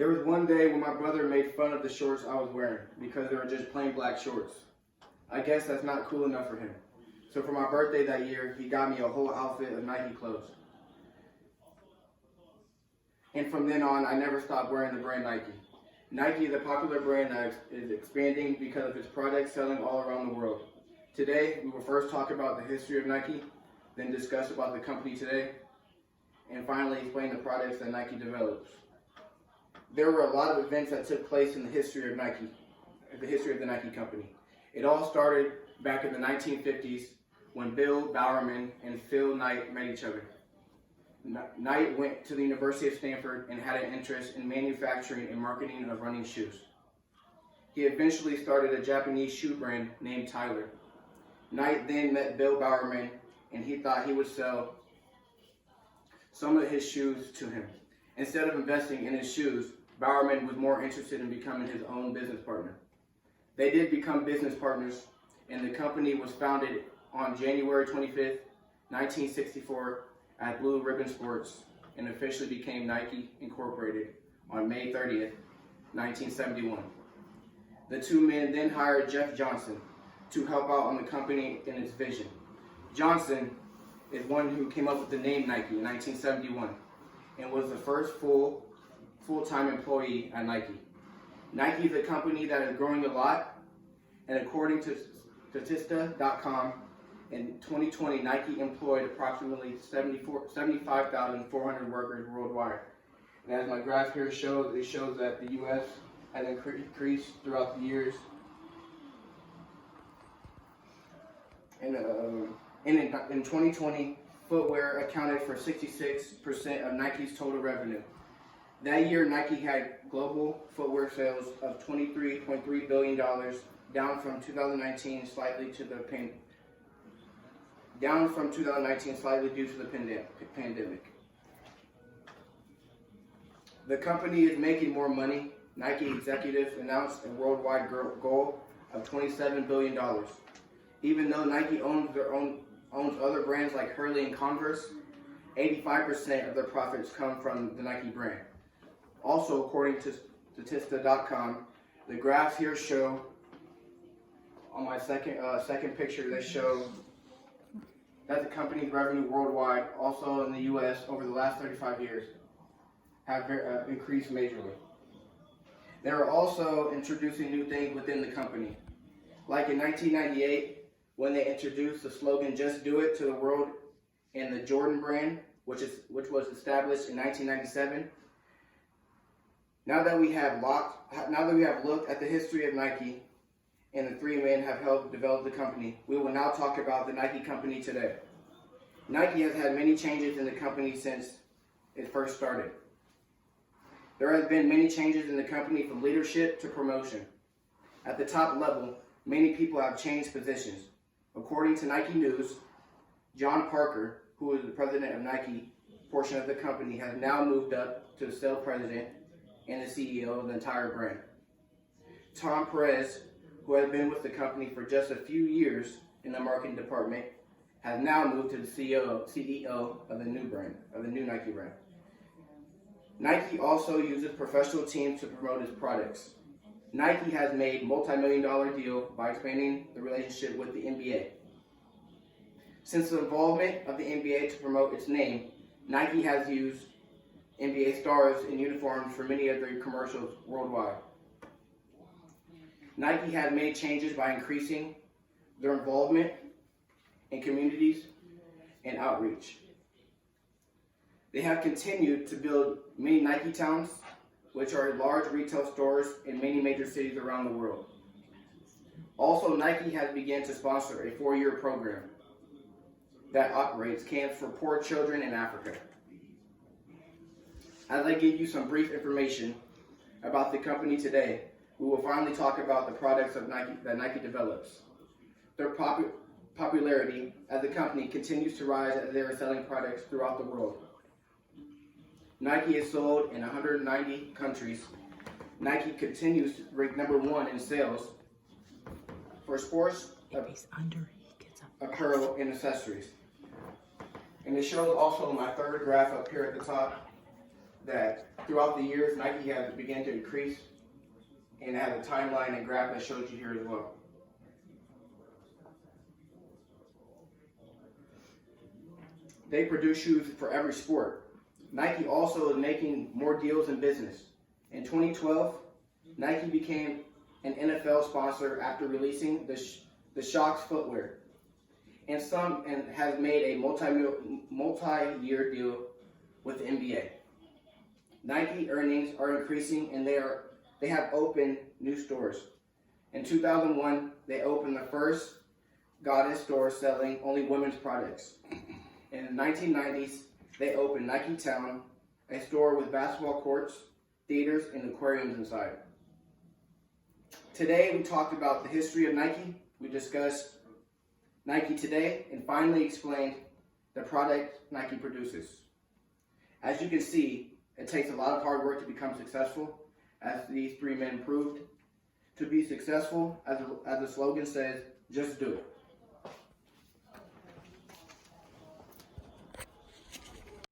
There was one day when my brother made fun of the shorts I was wearing because they were just plain black shorts. I guess that's not cool enough for him. So for my birthday that year, he got me a whole outfit of Nike clothes. And from then on, I never stopped wearing the brand Nike. Nike is a popular brand that is expanding because of its products selling all around the world. Today, we will first talk about the history of Nike, then discuss about the company today, and finally explain the products that Nike develops. There were a lot of events that took place in the history of Nike, the history of the Nike company. It all started back in the 1950s when Bill Bowerman and Phil Knight met each other. Knight went to the University of Stanford and had an interest in manufacturing and marketing of running shoes. He eventually started a Japanese shoe brand named Tyler. Knight then met Bill Bowerman and he thought he would sell some of his shoes to him. Instead of investing in his shoes, Bowerman was more interested in becoming his own business partner. They did become business partners, and the company was founded on January 25th, 1964 at Blue Ribbon Sports and officially became Nike Incorporated on May 30th, 1971. The two men then hired Jeff Johnson to help out on the company in its vision. Johnson is one who came up with the name Nike in 1971 and was the first full-time employee at Nike. Nike is a company that is growing a lot, and according to Statista.com, in 2020, Nike employed approximately 75,400 workers worldwide. And as my graph here shows, it shows that the U.S. has increased throughout the years. And in 2020, footwear accounted for 66% of Nike's total revenue. That year, Nike had global footwear sales of $23.3 billion, down from 2019 slightly due to the pandemic. The company is making more money. Nike executives announced a worldwide goal of $27 billion. Even though Nike owns other brands like Hurley and Converse, 85% of their profits come from the Nike brand. Also, according to Statista.com, the graphs here show, on my second picture, they show that the company's revenue worldwide, also in the U.S. over the last 35 years, have increased majorly. They are also introducing new things within the company. Like in 1998, when they introduced the slogan, "Just Do It" to the world, and the Jordan brand, which was established in 1997. Now that we have looked at the history of Nike and the three men have helped develop the company, we will now talk about the Nike company today. Nike has had many changes in the company since it first started. There has been many changes in the company from leadership to promotion. At the top level, many people have changed positions. According to Nike News, John Parker, who is the president of Nike portion of the company, has now moved up to the sales president and the CEO of the entire brand. Tom Perez, who has been with the company for just a few years in the marketing department, has now moved to the CEO of the new brand, of the new Nike brand. Nike also uses professional teams to promote its products. Nike has made multi-million-dollar deal by expanding the relationship with the NBA. Since the involvement of the NBA to promote its name, Nike has used NBA stars in uniforms for many of their commercials worldwide. Nike has made changes by increasing their involvement in communities and outreach. They have continued to build many Nike Towns, which are large retail stores in many major cities around the world. Also, Nike has begun to sponsor a 4-year program that operates camps for poor children in Africa. As I give you some brief information about the company today, we will finally talk about the products of Nike that Nike develops. Their popularity as a company continues to rise as they are selling products throughout the world. Nike is sold in 190 countries. Nike continues to rank #1 in sales for sports apparel and accessories. And it shows also my third graph up here at the top that throughout the years, Nike has begun to increase, and it has a timeline and graph that shows you here as well. They produce shoes for every sport. Nike also is making more deals in business. In 2012, Nike became an NFL sponsor after releasing the Shox footwear, and has made a multi-year deal with the NBA. Nike earnings are increasing, and they have opened new stores. In 2001, they opened the first Goddess store selling only women's products. In the 1990s, they opened Nike Town, a store with basketball courts, theaters, and aquariums inside. Today, we talked about the history of Nike. We discussed Nike today, and finally explained the product Nike produces. As you can see, it takes a lot of hard work to become successful, as these three men proved. To be successful, as the slogan says, just do it.